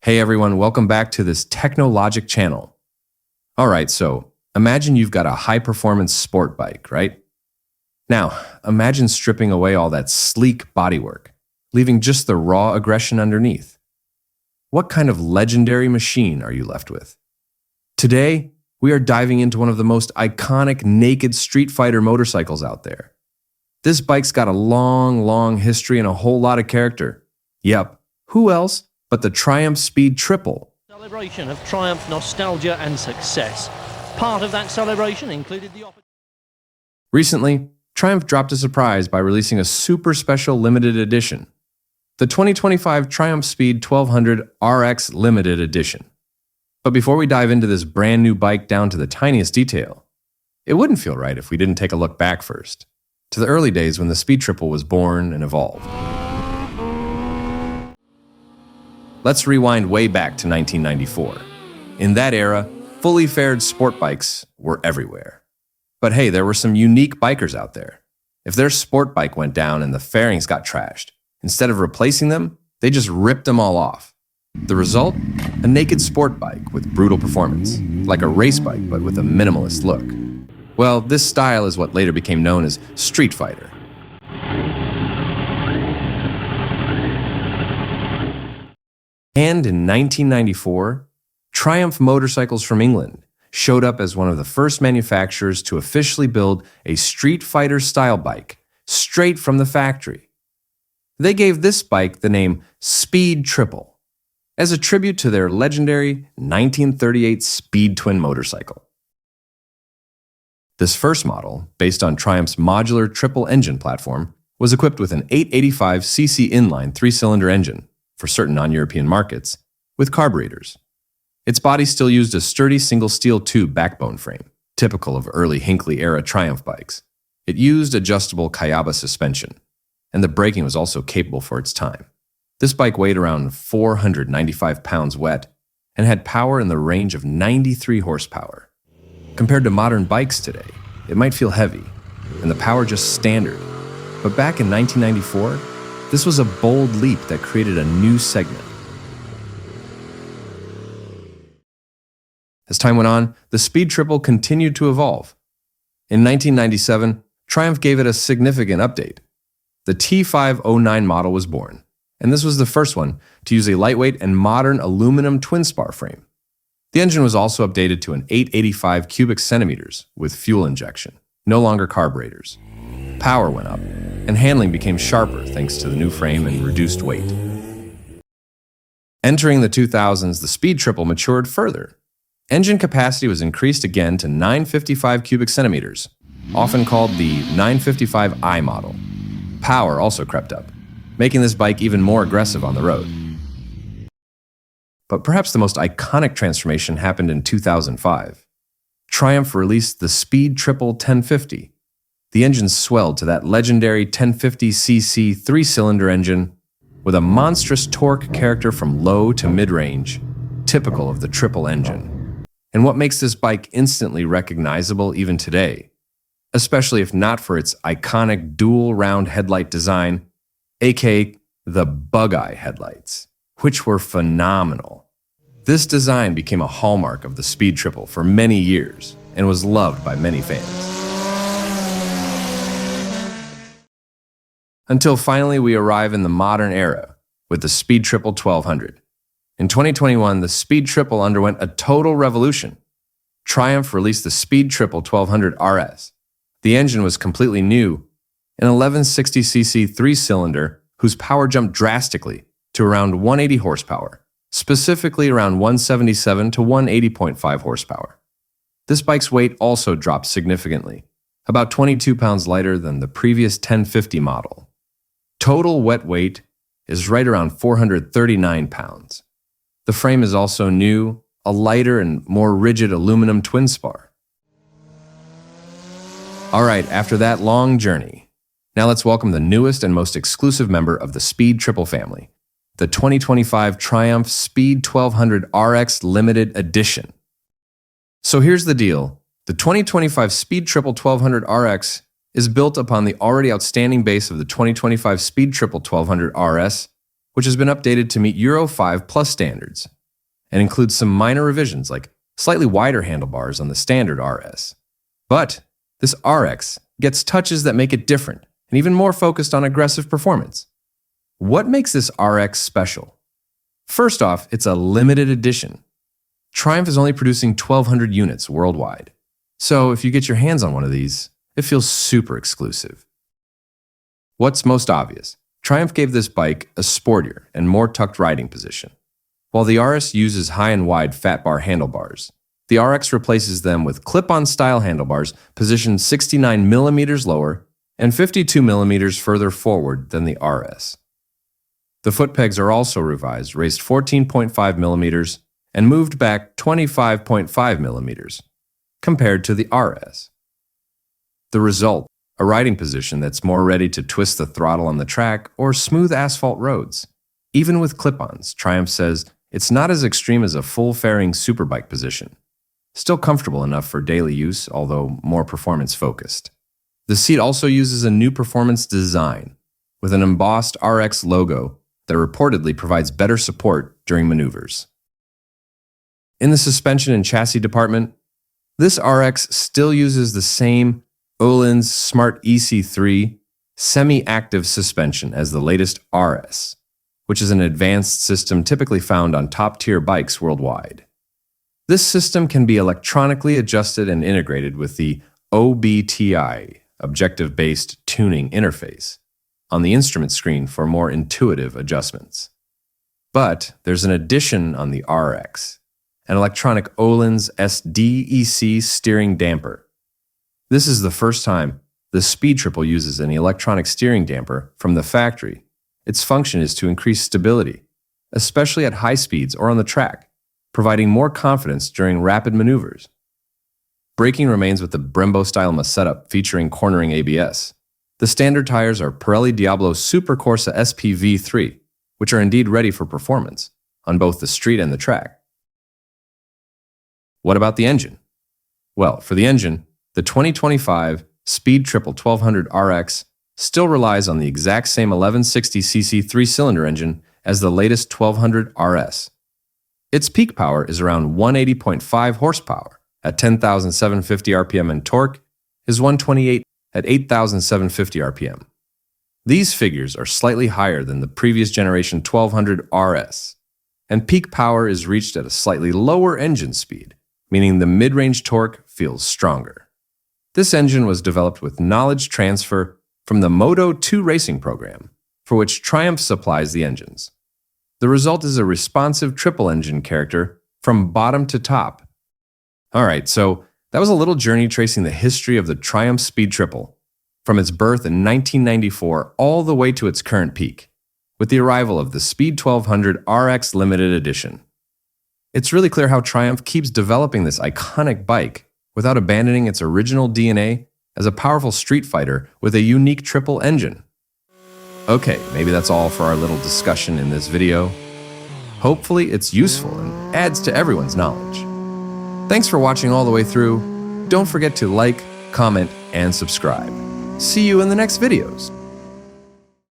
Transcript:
Hey everyone, welcome back to this Technologic channel. Alright, so imagine you've got a high-performance sport bike, right? Now, imagine stripping away all that sleek bodywork, leaving just the raw aggression underneath. What kind of legendary machine are you left with? Today, we are diving into one of the most iconic naked street fighter motorcycles out there. This bike's got a long history and a whole lot of character. Yep, who else but the Triumph Speed Triple? Celebration of triumph, nostalgia and success. Part of that celebration included the opportunity. Recently, Triumph dropped a surprise by releasing a super special limited edition, the 2025 Triumph Speed 1200 RX Limited Edition. But before we dive into this brand new bike down to the tiniest detail, it wouldn't feel right if we didn't take a look back first, to the early days when the Speed Triple was born and evolved. Let's rewind way back to 1994. In that era, fully fared sport bikes were everywhere. But hey, there were some unique bikers out there. If their sport bike went down and the fairings got trashed, instead of replacing them, they just ripped them all off. The result? A naked sport bike with brutal performance, like a race bike but with a minimalist look. Well, this style is what later became known as street fighter. And in 1994, Triumph Motorcycles from England showed up as one of the first manufacturers to officially build a street fighter style bike straight from the factory. They gave this bike the name Speed Triple as a tribute to their legendary 1938 Speed Twin motorcycle. This first model, based on Triumph's modular triple engine platform, was equipped with an 885cc inline 3-cylinder engine for certain non-European markets, with carburetors. Its body still used a sturdy single steel tube backbone frame, typical of early Hinckley-era Triumph bikes. It used adjustable Kayaba suspension, and the braking was also capable for its time. This bike weighed around 495 pounds wet and had power in the range of 93 horsepower. Compared to modern bikes today, it might feel heavy, and the power just standard. But back in 1994, this was a bold leap that created a new segment. As time went on, the Speed Triple continued to evolve. In 1997, Triumph gave it a significant update. The T509 model was born, and this was the first one to use a lightweight and modern aluminum twin-spar frame. The engine was also updated to an 885 cubic centimeters with fuel injection, no longer carburetors. Power went up, and handling became sharper thanks to the new frame and reduced weight. Entering the 2000s, the Speed Triple matured further. Engine capacity was increased again to 955 cubic centimeters, often called the 955i model. Power also crept up, making this bike even more aggressive on the road. But perhaps the most iconic transformation happened in 2005. Triumph released the Speed Triple 1050. The engine swelled to that legendary 1050cc 3-cylinder engine with a monstrous torque character from low to mid-range, typical of the triple engine. And what makes this bike instantly recognizable even today, especially if not for its iconic dual round headlight design, aka the bug-eye headlights, which were phenomenal. This design became a hallmark of the Speed Triple for many years and was loved by many fans. Until finally we arrive in the modern era with the Speed Triple 1200. In 2021, the Speed Triple underwent a total revolution. Triumph released the Speed Triple 1200 RS. The engine was completely new, an 1160cc 3-cylinder whose power jumped drastically to around 180 horsepower, specifically around 177 to 180.5 horsepower. This bike's weight also dropped significantly, about 22 pounds lighter than the previous 1050 model. Total wet weight is right around 439 pounds. The frame is also new, a lighter and more rigid aluminum twin spar. Alright, after that long journey, now let's welcome the newest and most exclusive member of the Speed Triple family, the 2025 Triumph Speed 1200 RX Limited Edition. So here's the deal. The 2025 Speed Triple 1200 RX is built upon the already outstanding base of the 2025 Speed Triple 1200 RS, which has been updated to meet Euro 5 Plus standards and includes some minor revisions like slightly wider handlebars on the standard RS. But this RX gets touches that make it different and even more focused on aggressive performance. What makes this RX special? First off, it's a limited edition. Triumph is only producing 1,200 units worldwide. So if you get your hands on one of these, it feels super exclusive. What's most obvious? Triumph gave this bike a sportier and more tucked riding position. While the RS uses high and wide fat bar handlebars, the RX replaces them with clip-on style handlebars positioned 69 millimeters lower and 52 millimeters further forward than the RS. The foot pegs are also revised, raised 14.5 millimeters and moved back 25.5 millimeters, compared to the RS. The result, a riding position that's more ready to twist the throttle on the track or smooth asphalt roads. Even with clip-ons, Triumph says it's not as extreme as a full-fairing superbike position. Still comfortable enough for daily use, although more performance-focused. The seat also uses a new performance design, with an embossed RX logo that reportedly provides better support during maneuvers. In the suspension and chassis department, this RX still uses the same Öhlins Smart EC3 semi-active suspension as the latest RS, which is an advanced system typically found on top-tier bikes worldwide. This system can be electronically adjusted and integrated with the OBTI, Objective-Based Tuning Interface, on the instrument screen for more intuitive adjustments. But there's an addition on the RX, an electronic Öhlins SDEC steering damper. This is the first time the Speed Triple uses an electronic steering damper from the factory. Its function is to increase stability, especially at high speeds or on the track, providing more confidence during rapid maneuvers. Braking remains with the Brembo-style setup featuring cornering ABS. The standard tires are Pirelli Diablo Super Corsa SPV3, which are indeed ready for performance on both the street and the track. What about the engine? Well, for the engine, the 2025 Speed Triple 1200 RX still relies on the exact same 1160cc three-cylinder engine as the latest 1200 RS. Its peak power is around 180.5 horsepower at 10,750 RPM and torque is 128 at 8,750 RPM. These figures are slightly higher than the previous generation 1200 RS, and peak power is reached at a slightly lower engine speed, meaning the mid-range torque feels stronger. This engine was developed with knowledge transfer from the Moto 2 racing program, for which Triumph supplies the engines. The result is a responsive triple-engine character from bottom to top. Alright, so that was a little journey tracing the history of the Triumph Speed Triple, from its birth in 1994 all the way to its current peak, with the arrival of the Speed 1200 RX Limited Edition. It's really clear how Triumph keeps developing this iconic bike without abandoning its original DNA as a powerful street fighter with a unique triple engine. Okay, maybe that's all for our little discussion in this video. Hopefully it's useful and adds to everyone's knowledge. Thanks for watching all the way through. Don't forget to like, comment, and subscribe. See you in the next videos.